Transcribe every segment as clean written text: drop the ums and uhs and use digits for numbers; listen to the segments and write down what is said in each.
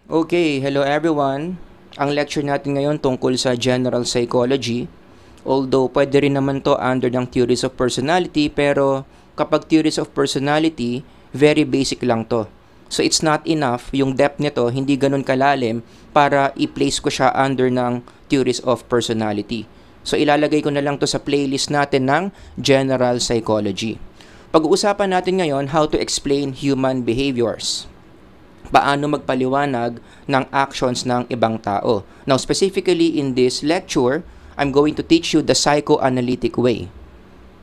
Okay, hello everyone. Ang lecture natin ngayon tungkol sa general psychology. Although pwede rin naman to under ng theories of personality, pero kapag theories of personality, very basic lang to. So it's not enough, yung depth nito hindi ganun kalalim para i-place ko siya under ng theories of personality. So ilalagay ko na lang to sa playlist natin ng general psychology. Pag-uusapan natin ngayon how to explain human behaviors. Paano magpaliwanag ng actions ng ibang tao. Now, specifically in this lecture, I'm going to teach you the psychoanalytic way.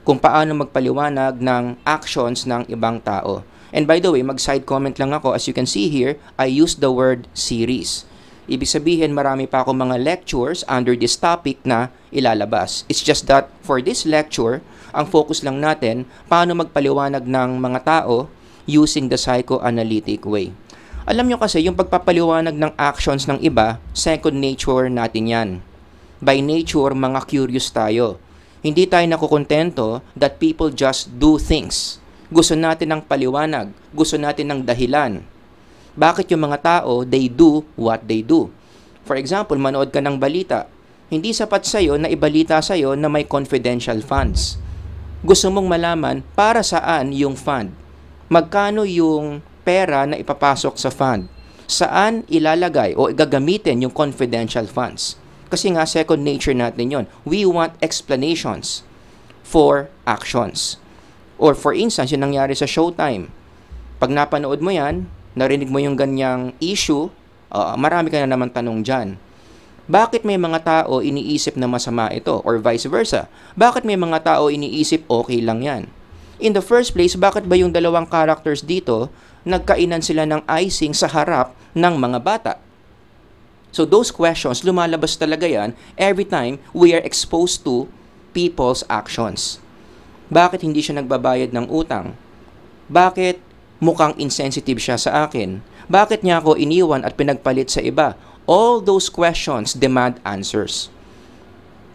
Kung paano magpaliwanag ng actions ng ibang tao. And by the way, mag-side comment lang ako. As you can see here, I use the word series. Ibig sabihin, marami pa akong mga lectures under this topic na ilalabas. It's just that for this lecture, ang focus lang natin, paano magpaliwanag ng mga tao using the psychoanalytic way. Alam nyo kasi, yung pagpapaliwanag ng actions ng iba, second nature natin yan. By nature, mga curious tayo. Hindi tayo nakukontento that people just do things. Gusto natin ng paliwanag. Gusto natin ng dahilan. Bakit yung mga tao, they do what they do? For example, manood ka ng balita. Hindi sapat sa'yo na ibalita sa'yo na may confidential funds. Gusto mong malaman para saan yung fund. Magkano yung pera na ipapasok sa fund. Saan ilalagay o gagamitin yung confidential funds. Kasi nga, second nature natin yon. We want explanations for actions. Or for instance, yung nangyari sa Showtime. Pag napanood mo yan, narinig mo yung ganyang issue, marami ka na naman tanong dyan. Bakit may mga tao iniisip na masama ito? Or vice versa. Bakit may mga tao iniisip okay lang yan? In the first place, bakit ba yung dalawang characters dito nagkainan sila ng icing sa harap ng mga bata? So those questions, lumalabas talaga yan every time we are exposed to people's actions. Bakit hindi siya nagbabayad ng utang? Bakit mukhang insensitive siya sa akin? Bakit niya ako iniwan at pinagpalit sa iba? All those questions demand answers.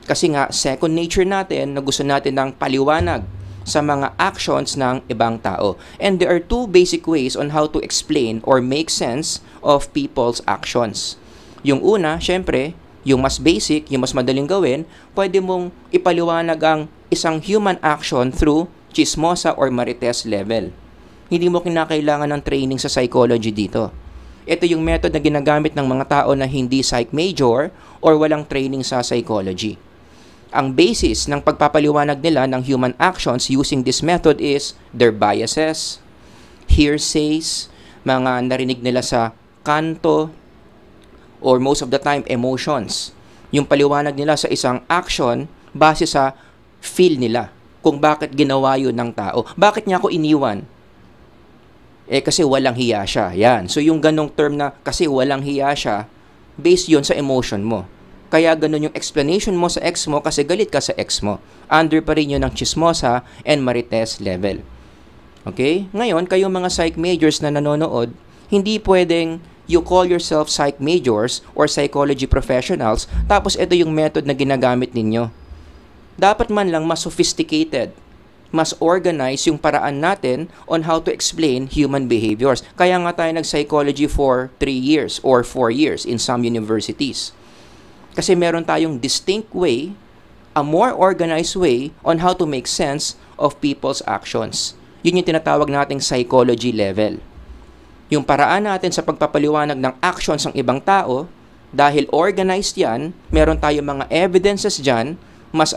Kasi nga, second nature natin na gusto natin ng paliwanag sa mga actions ng ibang tao. And there are two basic ways on how to explain or make sense of people's actions. Yung una, syempre, yung mas basic, yung mas madaling gawin, pwede mong ipaliwanag ang isang human action through chismosa or marites level. Hindi mo kinakailangan ng training sa psychology dito. Ito yung method na ginagamit ng mga tao na hindi psych major or walang training sa psychology. Ang basis ng pagpapaliwanag nila ng human actions using this method is their biases, hearsays, mga narinig nila sa kanto, or most of the time, emotions. Yung paliwanag nila sa isang action base sa feel nila kung bakit ginawa yun ng tao. Bakit niya ako iniwan? Kasi walang hiya siya. Yan. So yung ganong term na kasi walang hiya siya, based yun sa emotion mo. Kaya ganun yung explanation mo sa ex mo kasi galit ka sa ex mo. Under pa rin yun ng chismosa and marites level. Okay? Ngayon, kayong mga psych majors na nanonood, hindi pwedeng you call yourself psych majors or psychology professionals tapos ito yung method na ginagamit ninyo. Dapat man lang mas sophisticated, mas organized yung paraan natin on how to explain human behaviors. Kaya nga tayo nag-psychology for 3 years or 4 years in some universities. Kasi meron tayong distinct way, a more organized way on how to make sense of people's actions. Yun yung tinatawag nating psychology level. Yung paraan natin sa pagpapaliwanag ng actions ng ibang tao, dahil organized yan, meron tayong mga evidences dyan, mas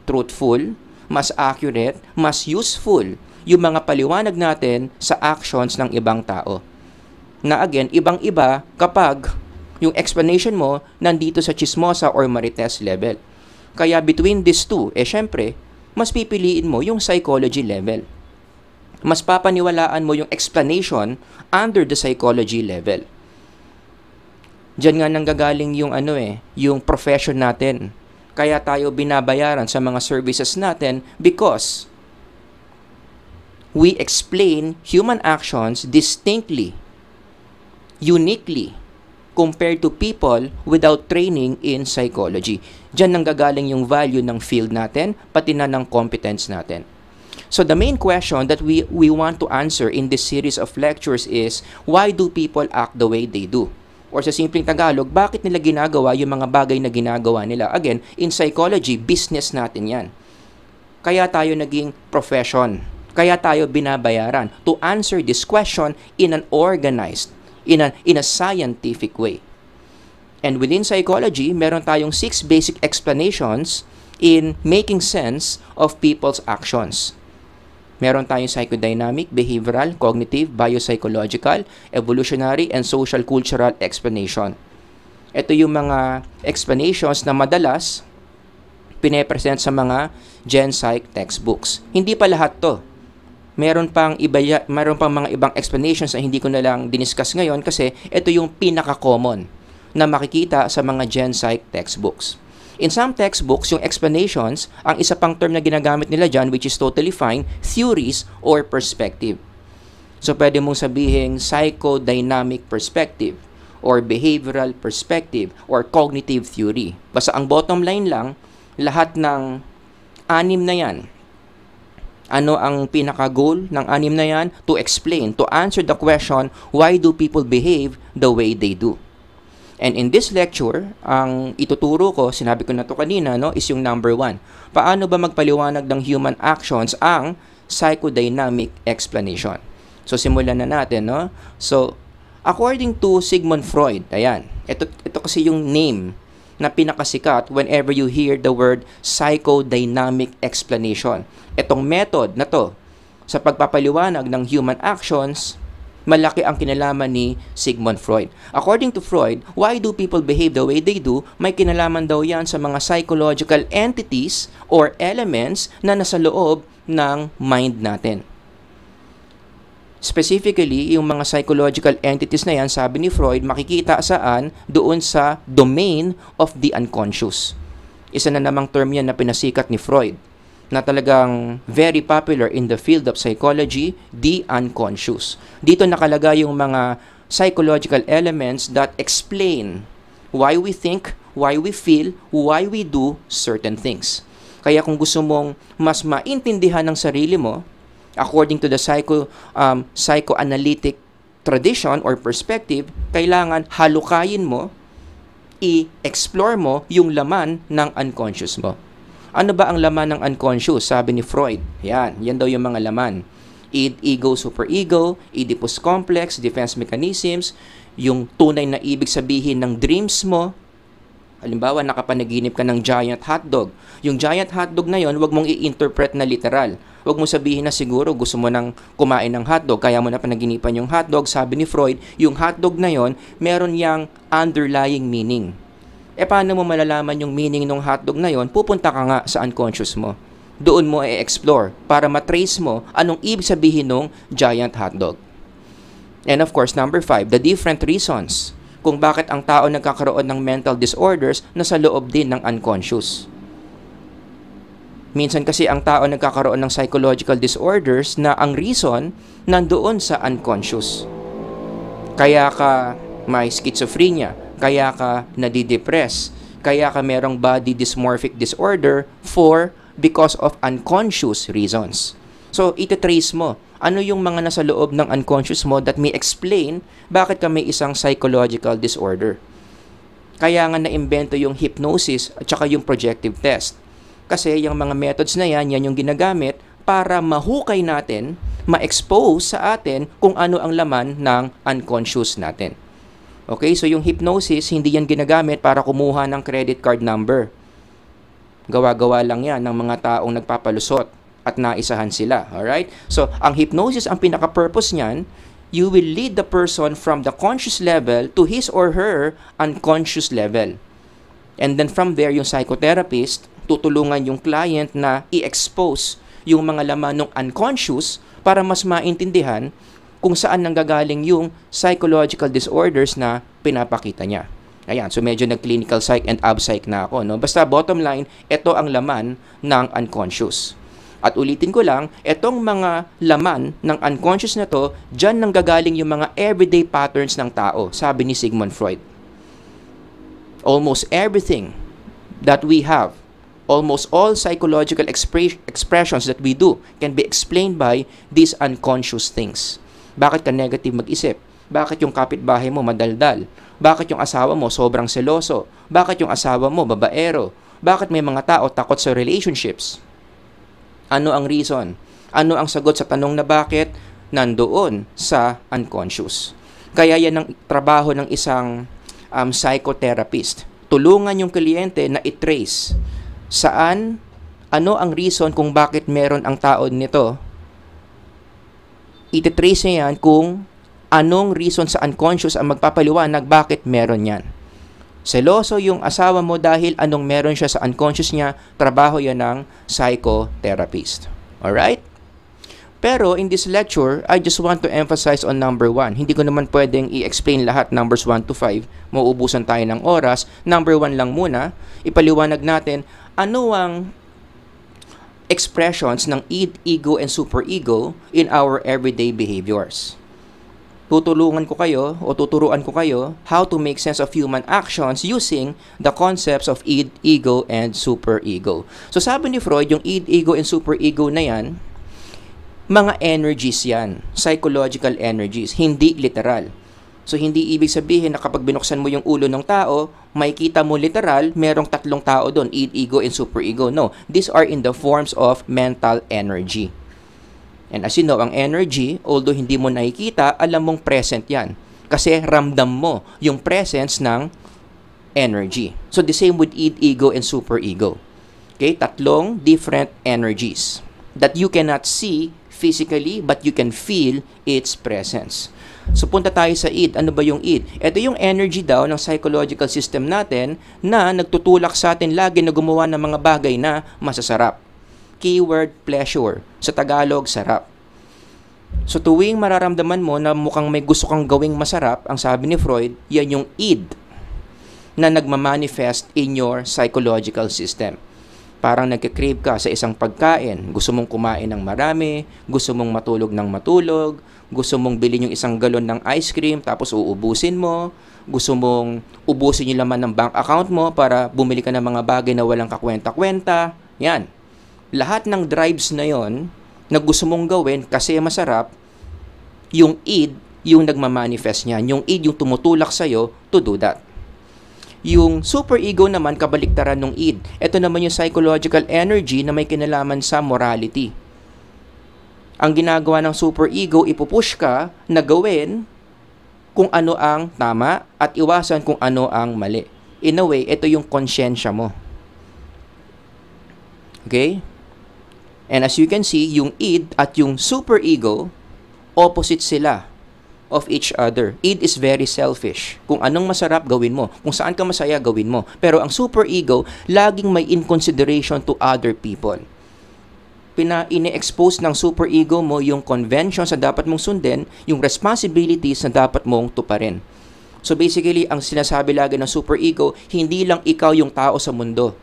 truthful, mas accurate, mas useful yung mga paliwanag natin sa actions ng ibang tao. Na again, ibang-iba kapag yung explanation mo nandito sa chismosa or marites level. Kaya between these two, syempre, mas pipiliin mo yung psychology level. Mas papaniwalaan mo yung explanation under the psychology level. Diyan nga nanggagaling yung yung profession natin. Kaya tayo binabayaran sa mga services natin because we explain human actions distinctly, uniquely, compared to people without training in psychology. Diyan nanggagaling yung value ng field natin, pati na ng competence natin. So the main question that we want to answer in this series of lectures is, why do people act the way they do? Or sa simpleng Tagalog, bakit nila ginagawa yung mga bagay na ginagawa nila? Again, in psychology, business natin yan. Kaya tayo naging profession. Kaya tayo binabayaran to answer this question in an organized, in a scientific way. And within psychology, meron tayong 6 basic explanations in making sense of people's actions. Meron tayong psychodynamic, behavioral, cognitive, biopsychological, evolutionary, and social-cultural explanation. Ito yung mga explanations na madalas pine-present sa mga Gen Psych textbooks. Hindi pa lahat to. Meron pang mga ibang explanations na hindi ko na lang diniscuss ngayon kasi ito yung pinaka-common na makikita sa mga Gen Psych textbooks. In some textbooks, yung explanations, ang isa pang term na ginagamit nila dyan, which is totally fine, theories or perspective. So, pwede mong sabihin psychodynamic perspective or behavioral perspective or cognitive theory. Basta ang bottom line lang, lahat ng 6 na yan, ano ang pinaka-goal ng 6 na yan? To explain, to answer the question, why do people behave the way they do? And in this lecture, ang ituturo ko, sinabi ko na to kanina, no, is yung number 1. Paano ba magpaliwanag ng human actions ang psychodynamic explanation? So, simulan na natin, no? So, according to Sigmund Freud, ayan, ito kasi yung name na pinakasikat whenever you hear the word psychodynamic explanation. Itong method na to, sa pagpapaliwanag ng human actions, malaki ang kinalaman ni Sigmund Freud. According to Freud, why do people behave the way they do? May kinalaman daw yan sa mga psychological entities or elements na nasa loob ng mind natin. Specifically, yung mga psychological entities na yan, sabi ni Freud, makikita saan? Doon sa domain of the unconscious. Isa na namang term yan na pinasikat ni Freud, na talagang very popular in the field of psychology, the unconscious. Dito nakalagay yung mga psychological elements that explain why we think, why we feel, why we do certain things. Kaya kung gusto mong mas maintindihan ng sarili mo, according to the psychoanalytic tradition or perspective, kailangan halukayin mo, i-explore mo yung laman ng unconscious mo. Ano ba ang laman ng unconscious? Sabi ni Freud. Yan daw yung mga laman. Id, ego, superego, Oedipus complex, defense mechanisms, yung tunay na ibig sabihin ng dreams mo. Halimbawa, nakapanaginip ka ng giant hotdog. Yung giant hotdog na yon, wag mong i-interpret na literal. Wag mong sabihin na siguro gusto mo nang kumain ng hotdog, kaya mo na panaginipan yung hotdog. Sabi ni Freud, yung hotdog na yon, meron yang underlying meaning. Paano mo malalaman yung meaning ng hotdog na yon? Pupunta ka nga sa unconscious mo. Doon mo i-explore para matrace mo anong ibig sabihin ng giant hotdog. And of course, number 5, the different reasons kung bakit ang tao nagkakaroon ng mental disorders na sa loob din ng unconscious. Minsan kasi ang tao nagkakaroon ng psychological disorders na ang reason nandoon sa unconscious. Kaya ka may schizophrenia, kaya ka nadidepress, kaya ka merong body dysmorphic disorder because of unconscious reasons. So, ititrace mo, ano yung mga nasa loob ng unconscious mo that may explain bakit ka may isang psychological disorder. Kaya nga na-imbento yung hypnosis at saka yung projective test. Kasi yung mga methods na yan yung ginagamit para mahukay natin, ma-expose sa atin kung ano ang laman ng unconscious natin. Okay, so yung hypnosis, hindi yan ginagamit para kumuha ng credit card number. Gawa-gawa lang yan ng mga taong nagpapalusot at naisahan sila. Alright? So, ang hypnosis, ang pinaka-purpose niyan, you will lead the person from the conscious level to his or her unconscious level. And then from there, yung psychotherapist, tutulungan yung client na i-expose yung mga laman ng unconscious para mas maintindihan kung saan nanggagaling yung psychological disorders na pinapakita niya. Ayan, so medyo nag-clinical psych and ab-psych na ako, no? Basta bottom line, ito ang laman ng unconscious. At ulitin ko lang, itong mga laman ng unconscious na to, dyan nanggagaling yung mga everyday patterns ng tao, sabi ni Sigmund Freud. Almost everything that we have, almost all psychological expressions that we do can be explained by these unconscious things. Bakit ka negative mag-isip? Bakit yung kapitbahay mo madaldal? Bakit yung asawa mo sobrang seloso? Bakit yung asawa mo babaero? Bakit may mga tao takot sa relationships? Ano ang reason? Ano ang sagot sa tanong na bakit? Nandoon sa unconscious. Kaya yan ang trabaho ng isang psychotherapist. Tulungan yung kliyente na i-trace ano ang reason kung bakit meron ang tao nito. Iti-trace niya yan kung anong reason sa unconscious ang magpapaliwanag bakit meron yan. Seloso yung asawa mo dahil anong meron siya sa unconscious niya, trabaho yan ng psychotherapist. Alright? Pero in this lecture, I just want to emphasize on number 1. Hindi ko naman pwedeng i-explain lahat numbers 1 to 5. Mauubusan tayo ng oras. Number 1 lang muna. Ipaliwanag natin ano ang expressions ng id, ego, and superego in our everyday behaviors. Tuturuan ko kayo how to make sense of human actions using the concepts of id, ego, and superego. So sabi ni Freud, yung id, ego, and superego na yan, mga energies yan, psychological energies, hindi literal. So hindi ibig sabihin na kapag binuksan mo yung ulo ng tao, makikita mo literal, merong 3 tao doon, id, ego, and superego. No, these are in the forms of mental energy. And as you know, ang energy, although hindi mo nakikita, alam mong present yan. Kasi ramdam mo yung presence ng energy. So the same with id, ego, and superego. Okay, 3 different energies that you cannot see physically but you can feel its presence. So punta tayo sa id. Ano ba yung id? Ito yung energy daw ng psychological system natin na nagtutulak sa atin lagi na gumawa ng mga bagay na masasarap. Keyword, pleasure. Sa Tagalog, sarap. So tuwing mararamdaman mo na mukhang may gusto kang gawing masarap, ang sabi ni Freud, yan yung id na nagmamanifest in your psychological system. Parang nagka-crave ka sa isang pagkain. Gusto mong kumain ng marami, gusto mong matulog ng matulog, gusto mong bilhin yung 1 galon ng ice cream tapos uubusin mo, gusto mong ubusin yung laman ng bank account mo para bumili ka ng mga bagay na walang kakwenta-kwenta. Yan. Lahat ng drives na yon na gusto mong gawin kasi masarap, yung id, yung nagmamanifest niyan. Yung id yung tumutulak sa'yo to do that. Yung superego naman, kabaliktaran ng id. Ito naman yung psychological energy na may kinalaman sa morality. Ang ginagawa ng superego, ipupush ka na gawin kung ano ang tama at iwasan kung ano ang mali. In a way, ito yung konsyensya mo. Okay? And as you can see, yung id at yung superego, opposite sila of each other. Id is very selfish. Kung anong masarap, gawin mo. Kung saan ka masaya, gawin mo. Pero ang superego, laging may inconsideration to other people. Ini-expose ng superego mo yung conventions na dapat mong sundin, yung responsibilities na dapat mong tuparin. So basically, ang sinasabi lagi ng superego, hindi lang ikaw yung tao sa mundo.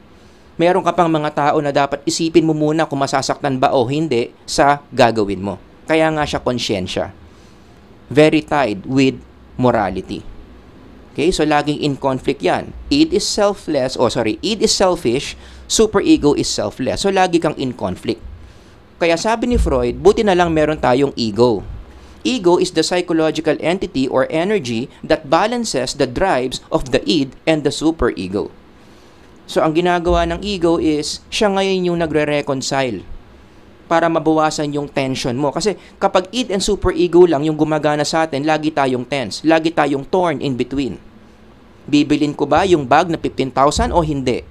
Meron ka pang mga tao na dapat isipin mo muna kung masasaktan ba o hindi sa gagawin mo. Kaya nga siya konsyensya. Very tied with morality. Okay, so laging in conflict yan. Id is selfish, superego is selfless. So lagi kang in conflict. Kaya sabi ni Freud, buti na lang meron tayong ego. Ego is the psychological entity or energy that balances the drives of the id and the superego. So ang ginagawa ng ego is, siya ngayon yung nagre-reconcile para mabawasan yung tension mo. Kasi kapag id and superego lang yung gumagana sa atin, lagi tayong tense, lagi tayong torn in between. Bibilin ko ba yung bag na 15,000 o hindi?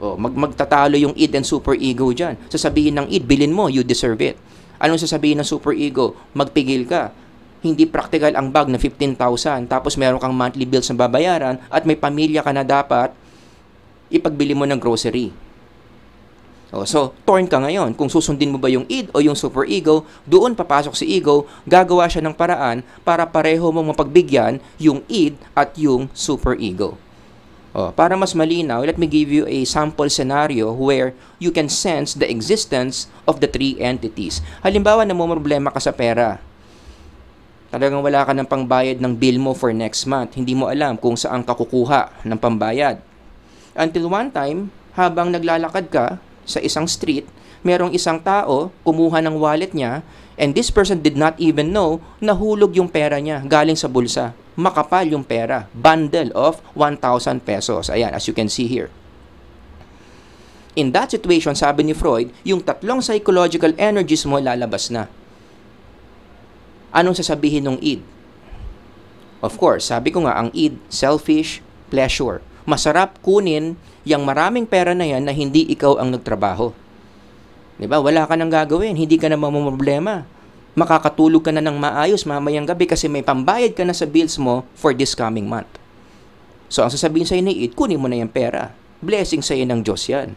O, magtatalo yung id and superego dyan. Sasabihin ng id, bilin mo, you deserve it. Anong sasabihin ng superego? Magpigil ka. Hindi practical ang bag na 15,000 tapos meron kang monthly bills na babayaran at may pamilya ka na dapat ipagbili mo ng grocery. So, torn ka ngayon. Kung susundin mo ba yung id o yung superego, doon papasok si ego, gagawa siya ng paraan para pareho mong mapagbigyan yung id at yung superego. Para mas malinaw, let me give you a sample scenario where you can sense the existence of the 3 entities. Halimbawa, namumroblema ka sa pera. Talagang wala ka ng pangbayad ng bill mo for next month. Hindi mo alam kung saan ka kukuha ng pambayad. Until one time, habang naglalakad ka sa isang street, merong isang tao, kumuha ng wallet niya, and this person did not even know nahulog yung pera niya galing sa bulsa. Makapal yung pera. Bundle of 1,000 pesos. Ayan, as you can see here. In that situation, sabi ni Freud, yung tatlong psychological energies mo lalabas na. Anong sasabihin ng id? Of course, sabi ko nga, ang id, selfish, pleasure. Masarap kunin yung maraming pera na yan na hindi ikaw ang nagtrabaho. Diba? Wala ka nang gagawin, hindi ka na mamumroblema. Makakatulog ka na ng maayos mamayang gabi kasi may pambayad ka na sa bills mo for this coming month. So, ang sasabihin sa'yo ni id, kunin mo na yung pera. Blessing sa'yo ng Diyos yan.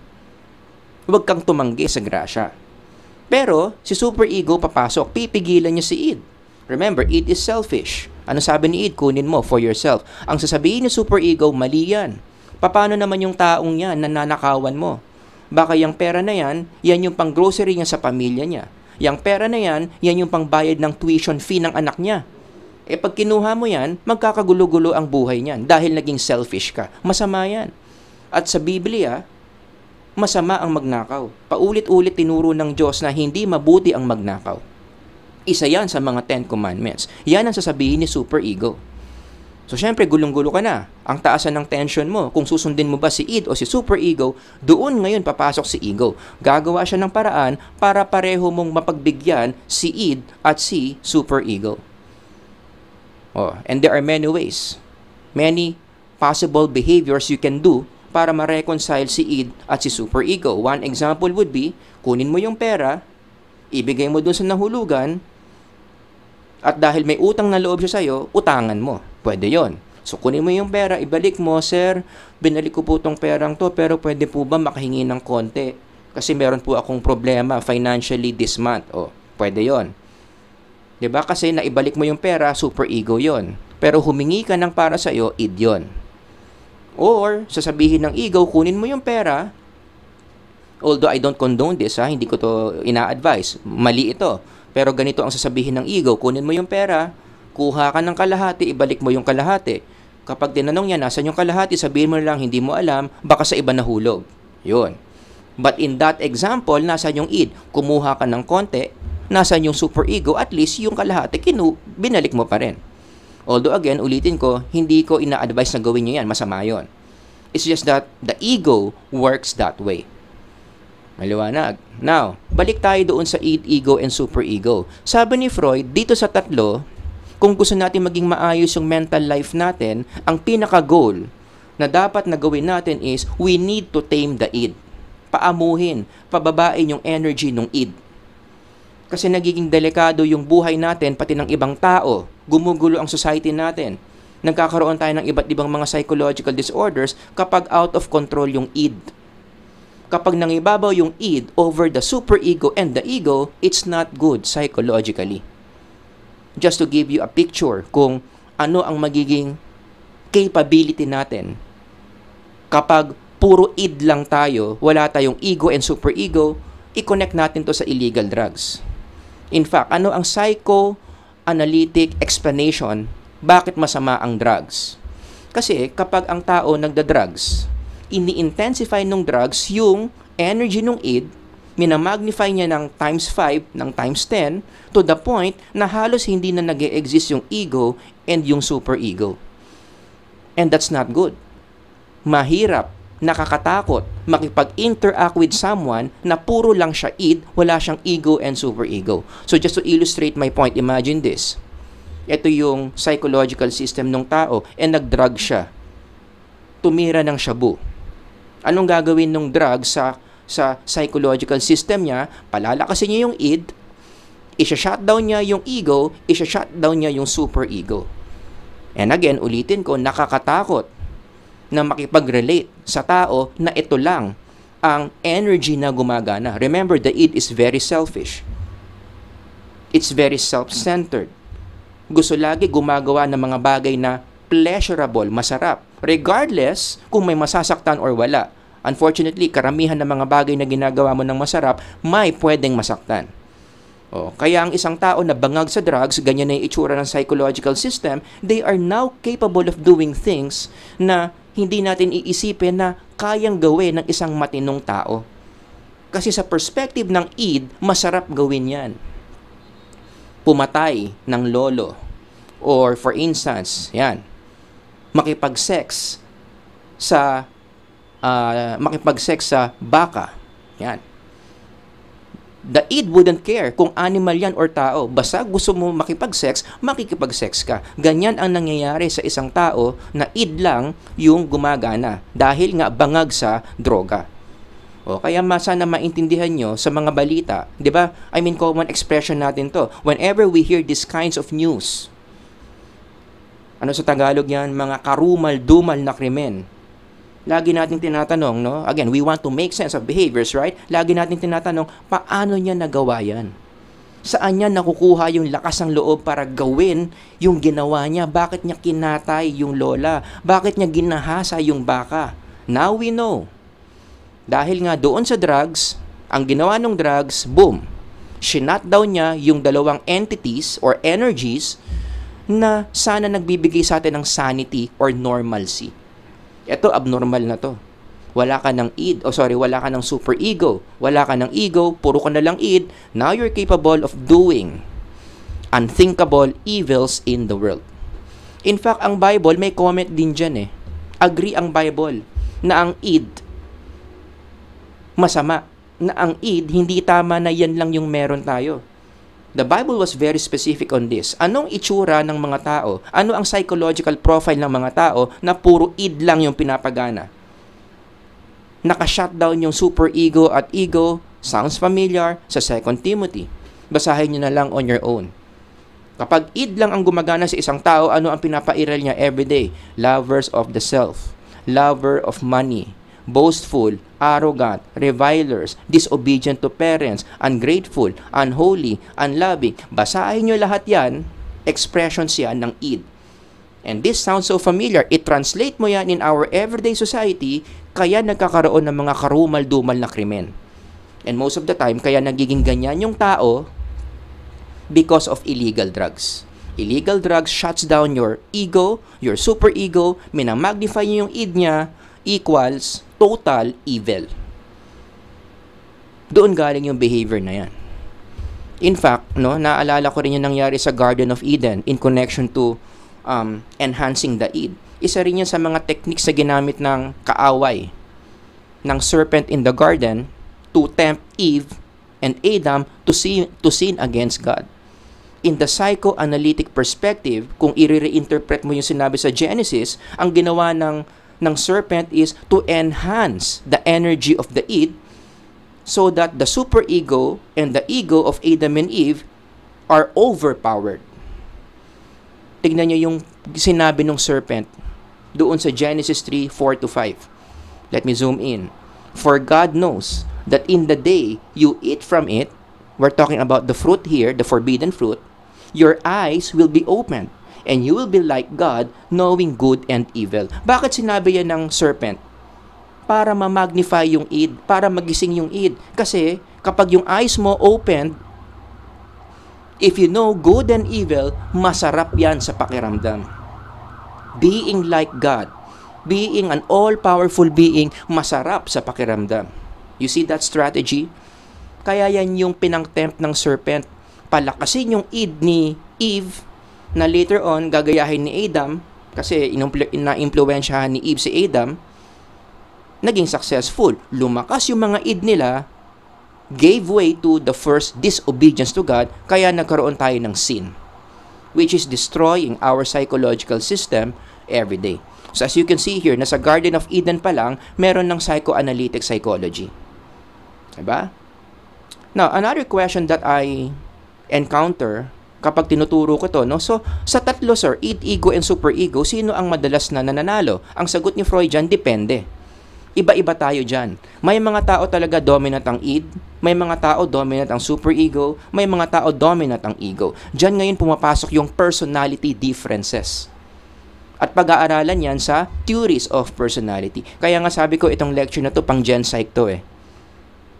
Huwag kang tumanggi sa grasya. Pero, si superego papasok, pipigilan niya si id. Remember, id is selfish. Ano sabi ni id? Kunin mo for yourself. Ang sasabihin ni superego, mali yan. Paano naman yung taong yan na nanakawan mo? Baka yung pera na yan, yan yung pang grocery niya sa pamilya niya. Yung pera na yan, yan yung pang bayad ng tuition fee ng anak niya. E pag kinuha mo yan, magkakagulo-gulo ang buhay niyan dahil naging selfish ka. Masama yan. At sa Biblia, masama ang magnakaw. Paulit-ulit tinuro ng Diyos na hindi mabuti ang magnakaw. Isa yan sa mga 10 commandments. Yan ang sasabihin ni superego. So, syempre, gulong-gulo ka na. Ang taasan ng tension mo. Kung susundin mo ba si id o si superego, doon ngayon papasok si ego. Gagawa siya ng paraan para pareho mong mapagbigyan si id at si superego. Oh, and there are many ways. Many possible behaviors you can do para ma-reconcile si id at si superego. One example would be, kunin mo yung pera, ibigay mo doon sa nahulugan, at dahil may utang na loob siya sa'yo, utangan mo. Pwede yon. So, kunin mo yung pera, ibalik mo, sir, binalik ko po tong perang to, pero pwede po ba makahingi ng konti? Kasi meron po akong problema financially this month. O, pwede yon. Diba? Kasi naibalik mo yung pera, superego yon. Pero humingi ka ng para sa'yo, id yon. Or, sasabihin ng ego, kunin mo yung pera, although I don't condone this, hindi ko to ina-advise, mali ito. Pero ganito ang sasabihin ng ego, kunin mo yung pera, kuha ka ng kalahati, ibalik mo yung kalahati. Kapag tinanong niya, nasan yung kalahati, sabihin mo lang, hindi mo alam, baka sa iba nahulog. Yun. But in that example, nasan yung id? Kumuha ka ng konti, nasan yung superego, at least yung kalahati, binalik mo pa rin. Although again, ulitin ko, hindi ko ina-advise na gawin nyo yan, masama yun. It's just that the ego works that way. Maliwanag. Now, balik tayo doon sa id, ego, and superego. Sabi ni Freud, dito sa tatlo, kung gusto natin maging maayos yung mental life natin, ang pinaka-goal na dapat na gawin natin is, we need to tame the id. Paamuhin, pababain yung energy ng id. Kasi nagiging delikado yung buhay natin, pati ng ibang tao. Gumugulo ang society natin. Nagkakaroon tayo ng iba't ibang mga psychological disorders kapag out of control yung id. Kapag nangibabaw yung id over the superego and the ego, it's not good psychologically. Just to give you a picture kung ano ang magiging capability natin. Kapag puro id lang tayo, wala tayong ego and superego, i-connect natin to sa illegal drugs. In fact, ano ang psychoanalytic explanation bakit masama ang drugs? Kasi kapag ang tao nagda-drugs, ini-intensify ng drugs yung energy ng id, minamagnify niya ng times 5, ng times 10, to the point na halos hindi na nag-e-exist yung ego and yung superego. And that's not good. Mahirap, nakakatakot, makipag-interact with someone na puro lang siya id, wala siyang ego and superego. So just to illustrate my point, imagine this. Ito yung psychological system ng tao and nag-drug siya. Tumira ng shabu. Anong gagawin ng drug sa psychological system niya? Palalakasin niya yung id, isa-shutdown niya yung ego, isa-shutdown niya yung superego. And again, ulitin ko, nakakatakot na makipag-relate sa tao na ito lang ang energy na gumagana. Remember, the id is very selfish. It's very self-centered. Gusto lagi gumagawa ng mga bagay na pleasurable, masarap, regardless kung may masasaktan or wala. Unfortunately, karamihan ng mga bagay na ginagawa mo ng masarap, may pwedeng masaktan. Kaya ang isang tao na bangag sa drugs, ganyan na yung itsura ng psychological system, they are now capable of doing things na hindi natin iisipin na kayang gawin ng isang matinong tao. Kasi sa perspective ng id, masarap gawin yan. Pumatay ng lolo. Or for instance, yan, makipag-sex sa baka. Yan. The id wouldn't care kung animal yan or tao. Basta gusto mo makipag-sex, makikipag-sex ka. Ganyan ang nangyayari sa isang tao na id lang yung gumagana dahil nga bangag sa droga. O kaya sana maintindihan nyo sa mga balita, 'di ba? I mean, common expression natin 'to. Whenever we hear these kinds of news, ano sa Tagalog yan? Mga karumal-dumal na krimen. Lagi nating tinatanong, no? Again, we want to make sense of behaviors, right? Lagi nating tinatanong, paano niya nagawa yan? Saan niya nakukuha yung lakas ng loob para gawin yung ginawa niya? Bakit niya kinatay yung lola? Bakit niya ginahasa yung baka? Now we know. Dahil nga doon sa drugs, ang ginawa ng drugs, boom, shinut down niya yung dalawang entities or energies na sana nagbibigay sa atin ng sanity or normalcy. Ito, abnormal na to. Wala ka ng id, wala ka ng super ego. Wala ka ng ego, puro ka na lang id. Now you're capable of doing unthinkable evils in the world. In fact, ang Bible, may comment din dyan eh. Agree ang Bible na ang id masama. Na ang id, hindi tama na yan lang yung meron tayo. The Bible was very specific on this. Anong itsura ng mga tao? Ano ang psychological profile ng mga tao na puro id lang yung pinapagana? Naka-shutdown yung super ego at ego. Sounds familiar sa 2 Timothy. Basahin nyo na lang on your own. Kapag id lang ang gumagana sa isang tao, ano ang pinapairal niya everyday? Lovers of the self. Lover of money. Boastful, arrogant, revilers, disobedient to parents, ungrateful, unholy, unloving. Basahin nyo lahat yan, expressions yan ng id. And this sounds so familiar. I-translate mo yan in our everyday society, kaya nagkakaroon ng mga karumal-dumal na krimen. And most of the time, kaya nagiging ganyan yung tao because of illegal drugs. Illegal drugs shuts down your ego, your super ego, minamagnify nyo yung id niya, equals total evil. Doon galing yung behavior na yan. In fact, no, naalala ko rin yung nangyari sa Garden of Eden in connection to enhancing the id. Isa rin yan sa mga techniques na ginamit ng kaaway ng serpent in the garden to tempt Eve and Adam to sin against God. In the psychoanalytic perspective, kung i-reinterpret mo yung sinabi sa Genesis, ang ginawa ng serpent is to enhance the energy of the id so that the superego and the ego of Adam and Eve are overpowered. Tignan niyo yung sinabi ng serpent doon sa Genesis 3:4-5. Let me zoom in. For God knows that in the day you eat from it, we're talking about the fruit here, the forbidden fruit, your eyes will be opened and you will be like God, knowing good and evil. Bakit sinabi yan ng serpent? Para ma-magnify yung id, para magising yung id. Kasi kapag yung eyes mo opened, if you know good and evil, masarap yan sa pakiramdam. Being like God, being an all-powerful being, masarap sa pakiramdam. You see that strategy? Kaya yan yung pinang-tempt ng serpent. Palakasin yung id ni Eve, na later on, gagayahin ni Adam, kasi na-impluensyahan ni Eve si Adam, naging successful. Lumakas yung mga id nila, gave way to the first disobedience to God, kaya nagkaroon tayo ng sin, which is destroying our psychological system every day. So as you can see here, nasa Garden of Eden pa lang, meron ng psychoanalytic psychology. Diba? Now, another question that I encounter kapag tinuturo ko to, no? So, sa tatlo, sir, id, ego, and superego, sino ang madalas na nananalo? Ang sagot ni Freud dyan, depende. Iba-iba tayo dyan. May mga tao talaga dominant ang id, may mga tao dominant ang superego, may mga tao dominant ang ego. Dyan ngayon pumapasok yung personality differences. At pag-aaralan yan sa theories of personality. Kaya nga sabi ko, itong lecture na to, pang Gen Psych to eh.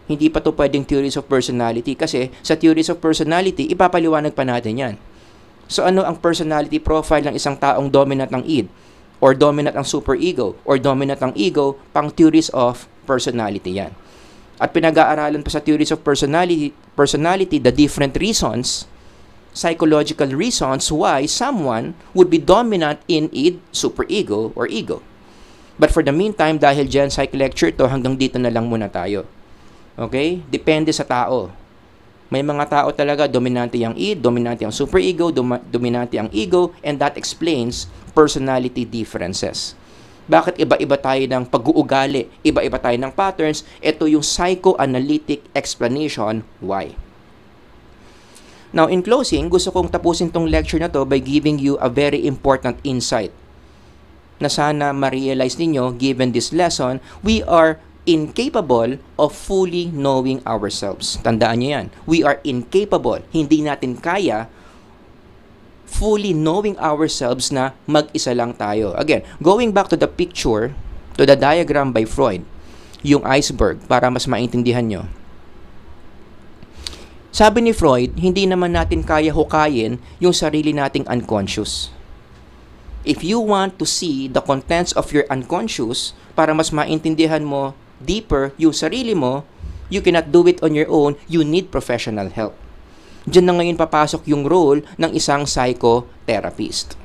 Hindi pa to pwedeng theories of personality kasi sa theories of personality, ipapaliwanag pa natin yan. So ano ang personality profile ng isang taong dominant ng id? Or dominant ang superego? Or dominant ang ego? Pang theories of personality yan. at pinag-aaralan pa sa theories of personality the different reasons, psychological reasons why someone would be dominant in id, superego, or ego. But for the meantime, dahil dyan, psych lecture to, hanggang dito na lang muna tayo. Okay? Depende sa tao. May mga tao talaga, dominante ang id, dominante ang superego, dominante ang ego, and that explains personality differences. Bakit iba-iba tayo ng pag-uugali, iba-iba tayo ng patterns? Ito yung psychoanalytic explanation why. Now, in closing, gusto kong tapusin tong lecture na to by giving you a very important insight na sana ma-realize ninyo, given this lesson, we are incapable of fully knowing ourselves. Tandaan nyo yan. We are incapable. Hindi natin kaya fully knowing ourselves na mag-isa lang tayo. Again, going back to the picture, to the diagram by Freud, yung iceberg, para mas maintindihan nyo. Sabi ni Freud, hindi naman natin kaya hukayin yung sarili nating unconscious. If you want to see the contents of your unconscious, para mas maintindihan mo deeper yung sarili mo, you cannot do it on your own, you need professional help. Diyan na ngayon papasok yung role ng isang psychotherapist.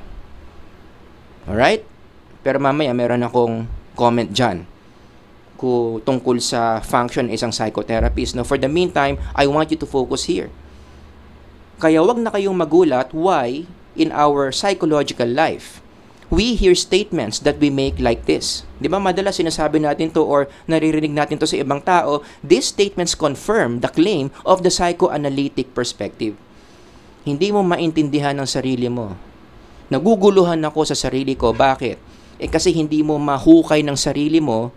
Alright? Pero mamaya meron akong comment dyan tungkol sa function ng isang psychotherapist. Now, for the meantime, I want you to focus here. Kaya wag na kayong magulat why in our psychological life, we hear statements that we make like this. Di ba madalas sinasabi natin to or naririnig natin to sa ibang tao, these statements confirm the claim of the psychoanalytic perspective. Hindi mo maintindihan ang sarili mo. Naguguluhan ako sa sarili ko. Bakit? Kasi hindi mo mahukay ng sarili mo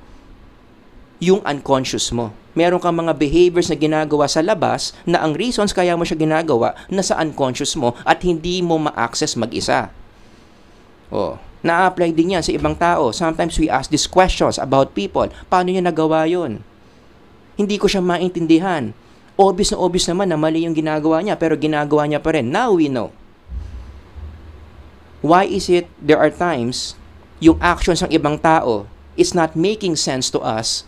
yung unconscious mo. Meron kang mga behaviors na ginagawa sa labas na ang reasons kaya mo siya ginagawa nasa unconscious mo at hindi mo ma-access mag-isa. Na-apply din yan sa ibang tao. Sometimes we ask these questions about people. Paano niya nagawa yun? Hindi ko siya maintindihan. Obvious naman na mali yung ginagawa niya, pero ginagawa niya pa rin. Now we know. Why is it there are times yung actions ng ibang tao is not making sense to us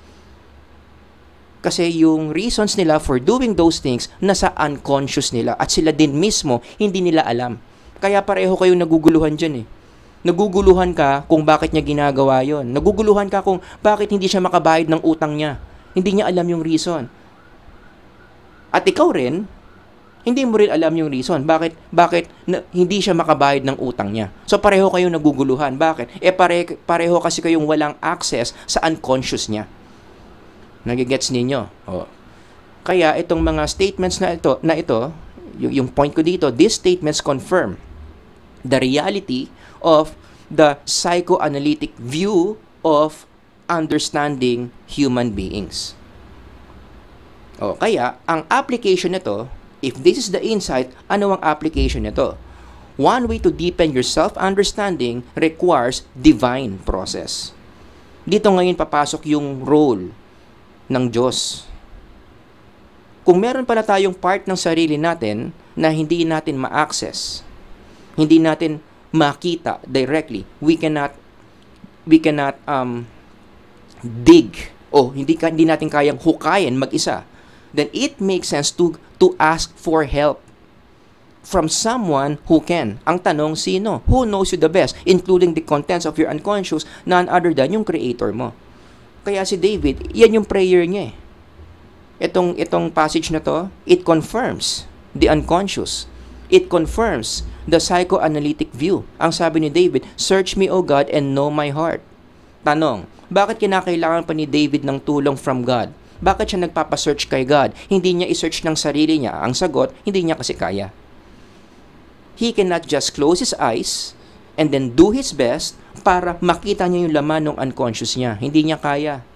kasi yung reasons nila for doing those things nasa unconscious nila at sila din mismo hindi nila alam. Kaya pareho kayong naguguluhan dyan eh. Naguguluhan ka kung bakit niya ginagawa yon. Naguguluhan ka kung bakit hindi siya makabayad ng utang niya. Hindi niya alam yung reason. At ikaw rin, hindi mo rin alam yung reason. Bakit hindi siya makabayad ng utang niya. So pareho kayong naguguluhan. Bakit? Pareho kasi kayong walang access sa unconscious niya. Nagigets ninyo? Kaya itong mga statements na ito, yung point ko dito, these statements confirm the reality of the psychoanalytic view of understanding human beings. Kaya, ang application nito, if this is the insight, ano ang application nito? One way to deepen your self-understanding requires divine process. Dito ngayon papasok yung role ng Diyos. Kung meron pala tayong part ng sarili natin na hindi natin ma-access, hindi natin makita directly, we cannot dig hindi natin kayang hukayin mag-isa, then it makes sense to ask for help from someone who can. Ang tanong, sino? Who knows you the best, including the contents of your unconscious, none other than yung creator mo. Kaya si David, yan yung prayer niya eh. Itong passage na to, it confirms the unconscious. It confirms the psychoanalytic view. Ang sabi ni David, search me, O God, and know my heart. Tanong, bakit kinakailangan pa ni David ng tulong from God? Bakit siya nagpapasearch kay God? Hindi niya isearch ng sarili niya. Ang sagot, hindi niya kasi kaya. He cannot just close his eyes and then do his best para makita niya yung laman ng unconscious niya. Hindi niya kaya.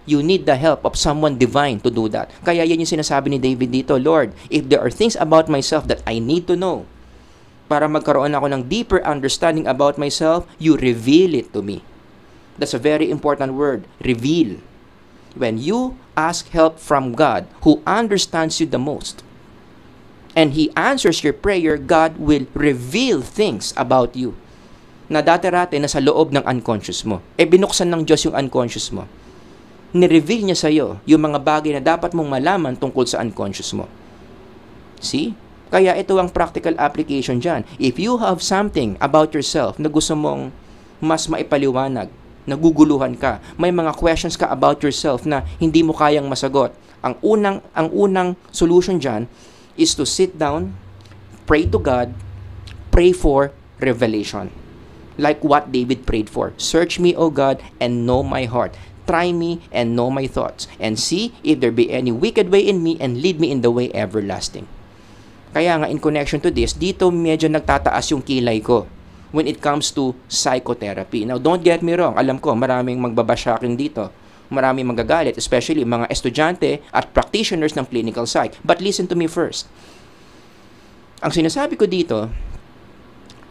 You need the help of someone divine to do that. Kaya yan yung sinasabi ni David dito, Lord, if there are things about myself that I need to know, para magkaroon ako ng deeper understanding about myself, you reveal it to me. That's a very important word, reveal. When you ask help from God, who understands you the most, and He answers your prayer, God will reveal things about you na dati-rati na sa loob ng unconscious mo. Binuksan ng Diyos yung unconscious mo. Ni-reveal niya sa'yo yung mga bagay na dapat mong malaman tungkol sa unconscious mo. See? Kaya ito ang practical application dyan. If you have something about yourself na gusto mong mas maipaliwanag, naguguluhan ka, may mga questions ka about yourself na hindi mo kayang masagot, ang unang solution dyan is to sit down, pray to God, pray for revelation. Like what David prayed for. Search me, O God, and know my heart. Try me and know my thoughts, and see if there be any wicked way in me, and lead me in the way everlasting. Kaya nga, in connection to this, dito medyo nagtataas yung kilay ko when it comes to psychotherapy. Now, don't get me wrong. Alam ko, maraming magbabasya akin dito. Maraming magagalit, especially mga estudyante at practitioners ng clinical psych. But listen to me first. Ang sinasabi ko dito,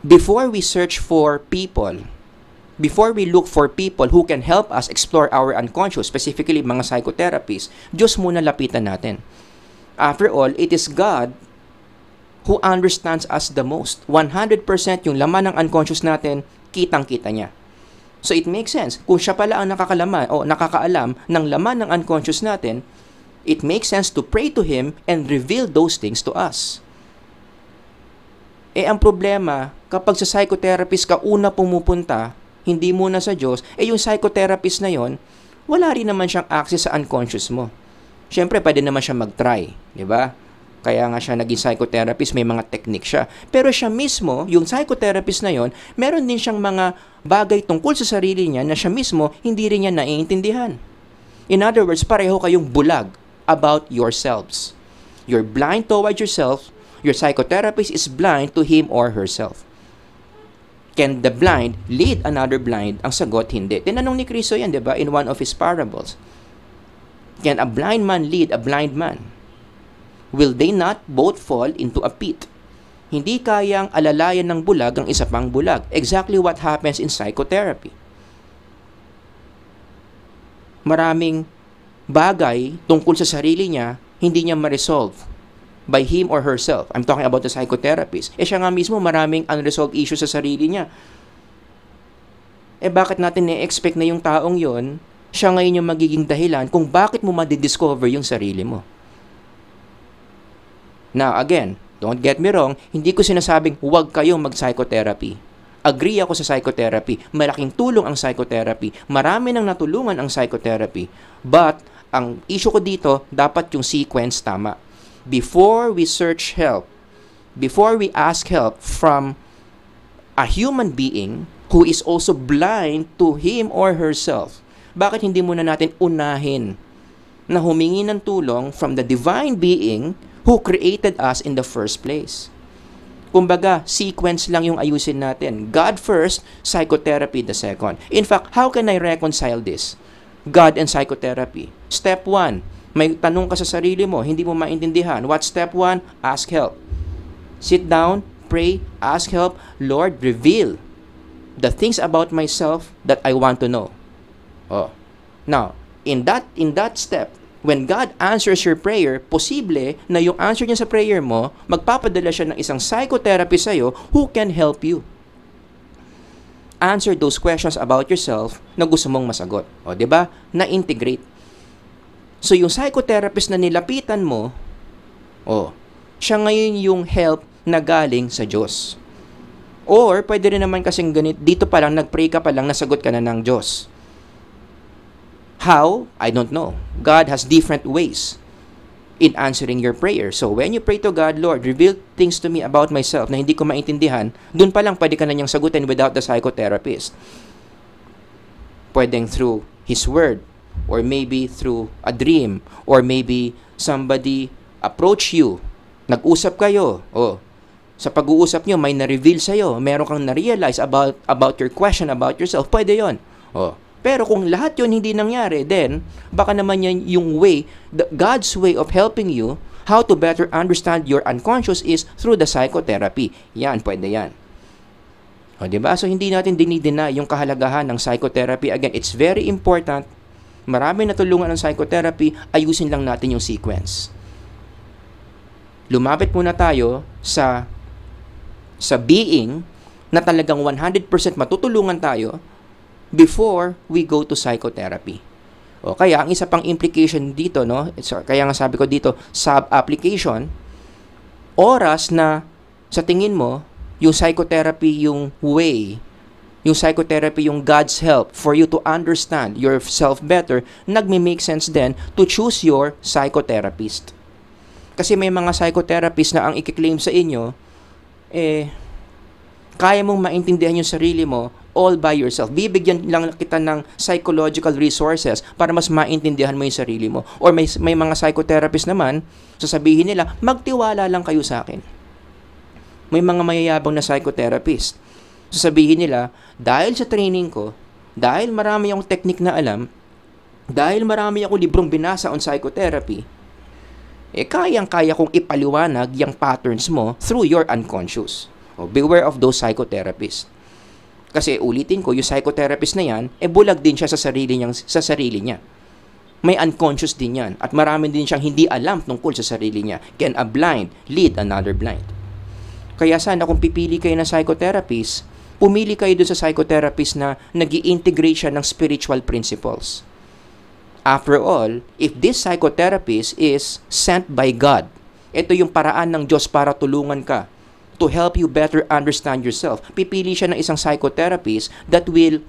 before we search for people, before we look for people who can help us explore our unconscious, specifically mga psychotherapists, Diyos muna lapitan natin. After all, it is God who understands us the most. 100% yung laman ng unconscious natin, kitang-kita niya. So it makes sense. Kung siya pala ang nakakaalam ng laman ng unconscious natin, it makes sense to pray to Him and reveal those things to us. Ang problema, kapag sa psychotherapist ka una pumupunta, hindi muna sa Diyos, yung psychotherapist na yon, wala rin naman siyang access sa unconscious mo. Siyempre, pwede naman siya mag-try, di ba? Kaya nga siya naging psychotherapist, may mga technique siya. Pero siya mismo, yung psychotherapist na yon, meron din siyang mga bagay tungkol sa sarili niya na siya mismo hindi rin niya naiintindihan. In other words, pareho kayong bulag about yourselves. You're blind towards yourself. Your psychotherapist is blind to him or herself. Can the blind lead another blind? Ang sagot, hindi. Tinanong ni Kristo yan, di ba? In one of his parables. Can a blind man lead a blind man? Will they not both fall into a pit? Hindi kayang alalayan ng bulag ang isa pang bulag. Exactly what happens in psychotherapy. Maraming bagay tungkol sa sarili niya, hindi niya ma-resolve by him or herself. I'm talking about the psychotherapist. Siya nga mismo maraming unresolved issues sa sarili niya. Bakit natin na-expect na yung taong yon, siya ngayon yung magiging dahilan kung bakit mo madidiscover yung sarili mo? Now, again, don't get me wrong, hindi ko sinasabing huwag kayong mag-psychotherapy. Agree ako sa psychotherapy. Malaking tulong ang psychotherapy. Marami nang natulungan ang psychotherapy. But, ang issue ko dito, dapat yung sequence tama. Before we search help, before we ask help from a human being who is also blind to him or herself, bakit hindi muna natin unahin na humingi ng tulong from the divine being who created us in the first place? Kumbaga, sequence lang yung ayusin natin. God first, psychotherapy the second. In fact, how can I reconcile this? God and psychotherapy. Step 1, may tanong ka sa sarili mo, hindi mo maintindihan. What's step 1? Ask help. Sit down, pray, ask help. Lord, reveal the things about myself that I want to know. Now, in that step, when God answers your prayer, posible na yung answer niya sa prayer mo, magpapadala siya ng isang psychotherapist sa'yo who can help you answer those questions about yourself na gusto mong masagot. Diba? Na-integrate. So, yung psychotherapist na nilapitan mo, siya ngayon yung help na galing sa Diyos. Or, pwede rin naman kasing ganit, dito pa lang, nag-pray ka pa lang, nasagot ka na ng Diyos. How? I don't know. God has different ways in answering your prayer. So, when you pray to God, Lord, reveal things to me about myself na hindi ko maintindihan, dun pa lang pwede ka na niyang sagutin without the psychotherapist. Pwedeng through His Word, or maybe through a dream, or maybe somebody approach you, nag-usap kayo, sa pag-uusap nyo, may na-reveal sa'yo, meron kang na-realize about your question about yourself, pwede yon. Pero kung lahat yon hindi nangyari, then, baka naman yan yung way, God's way of helping you, how to better understand your unconscious is through the psychotherapy. Yan, pwede yan. Diba? So, hindi natin dinidena yung kahalagahan ng psychotherapy. Again, it's very important. Marami natulungan ng psychotherapy, ayusin lang natin yung sequence. Lumapit muna tayo sa being na talagang 100% matutulungan tayo before we go to psychotherapy. O kaya ang isa pang implication dito, no? Kaya nga sabi ko dito, sub-application, oras na sa tingin mo, yung psychotherapy yung way, yung psychotherapy yung God's help for you to understand yourself better, nagme-make sense then to choose your psychotherapist. Kasi may mga psychotherapist na ang i-claim sa inyo, kaya mong maintindihan yung sarili mo all by yourself. Bibigyan lang kita ng psychological resources para mas maintindihan mo yung sarili mo. Or may mga psychotherapist naman, sasabihin nila, magtiwala lang kayo sa akin. May mga mayayabang na psychotherapist. Sasabihin nila, dahil sa training ko, dahil marami akong technique na alam, dahil marami akong librong binasa on psychotherapy, kayang-kaya kong ipaliwanag yung patterns mo through your unconscious. Beware of those psychotherapists. Kasi ulitin ko, yung psychotherapist na yan, bulag din siya sa sarili niya. May unconscious din yan. At marami din siyang hindi alam tungkol sa sarili niya. Can a blind lead another blind? Kaya sana kung pipili kayo ng psychotherapist, pumili kayo dun sa psychotherapist na nag-i-integrate siya ng spiritual principles. After all, if this psychotherapist is sent by God, ito yung paraan ng Diyos para tulungan ka to help you better understand yourself. Pipili siya ng isang psychotherapist that will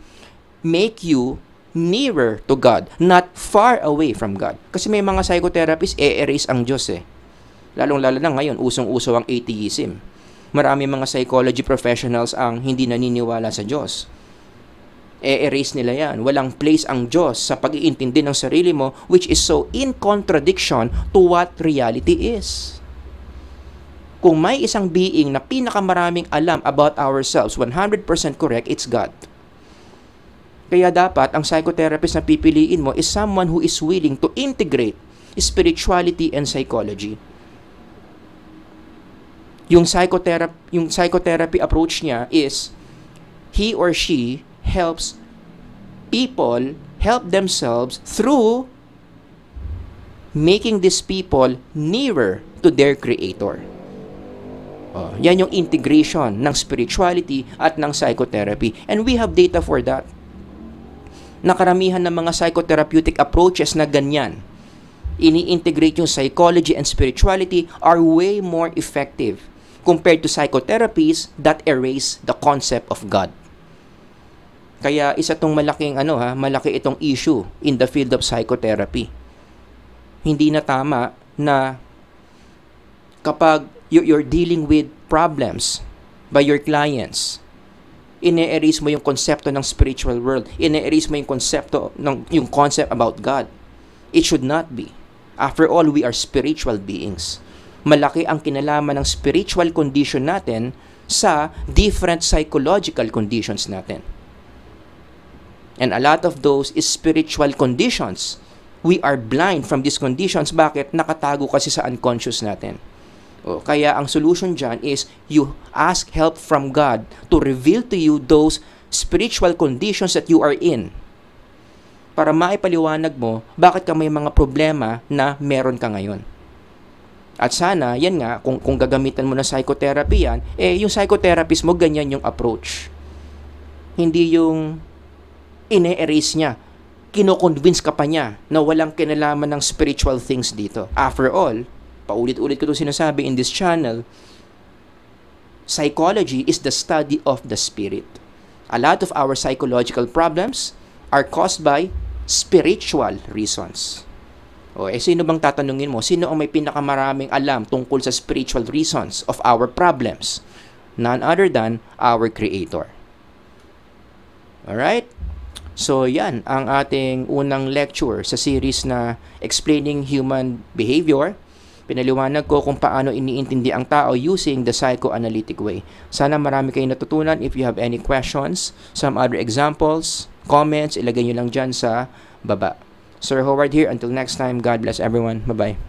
make you nearer to God, not far away from God. Kasi may mga psychotherapists, erase ang Diyos Lalong-lalo na ngayon, usong-uso ang atheism. Marami mga psychology professionals ang hindi naniniwala sa Diyos. Erase nila yan. Walang place ang Diyos sa pag-iintindi ng sarili mo, which is so in contradiction to what reality is. Kung may isang being na pinakamaraming alam about ourselves, 100% correct, it's God. Kaya dapat ang psychotherapist na pipiliin mo is someone who is willing to integrate spirituality and psychology. Yung psychotherapy approach niya is he or she helps people help themselves through making these people nearer to their Creator. Yan yung integration ng spirituality at ng psychotherapy. And we have data for that. Nakaramihan ng mga psychotherapeutic approaches na ganyan, ini-integrate yung psychology and spirituality, are way more effective compared to psychotherapies that erase the concept of God. Kaya isa tong malaki itong issue in the field of psychotherapy. Hindi na tama na kapag you're dealing with problems by your clients, ine-erase mo yung konsepto ng spiritual world, ine-erase mo yung concept about God. It should not be. After all, we are spiritual beings. Malaki ang kinalaman ng spiritual condition natin sa different psychological conditions natin. And a lot of those is spiritual conditions. We are blind from these conditions. Bakit? Nakatago kasi sa unconscious natin. Kaya ang solution dyan is you ask help from God to reveal to you those spiritual conditions that you are in. Para maipaliwanag mo bakit ka may mga problema na meron ka ngayon. At sana, yan nga, kung gagamitan mo na psychotherapy yan, yung psychotherapist mo, ganyan yung approach. Hindi yung ine-erase niya. Kino-convince ka pa niya na walang kinalaman ng spiritual things dito. After all, paulit-ulit ko itong sinasabi in this channel, psychology is the study of the spirit. A lot of our psychological problems are caused by spiritual reasons. Sino bang tatanungin mo? Sino ang may pinakamaraming alam tungkol sa spiritual reasons of our problems? None other than our Creator. Alright? So, yan ang ating unang lecture sa series na Explaining Human Behavior. Pinaliwanag ko kung paano iniintindi ang tao using the psychoanalytic way. Sana marami kayong natutunan. If you have any questions, some other examples, comments, ilagay nyo lang dyan sa baba. Sir Howard here. Until next time, God bless everyone. Bye-bye.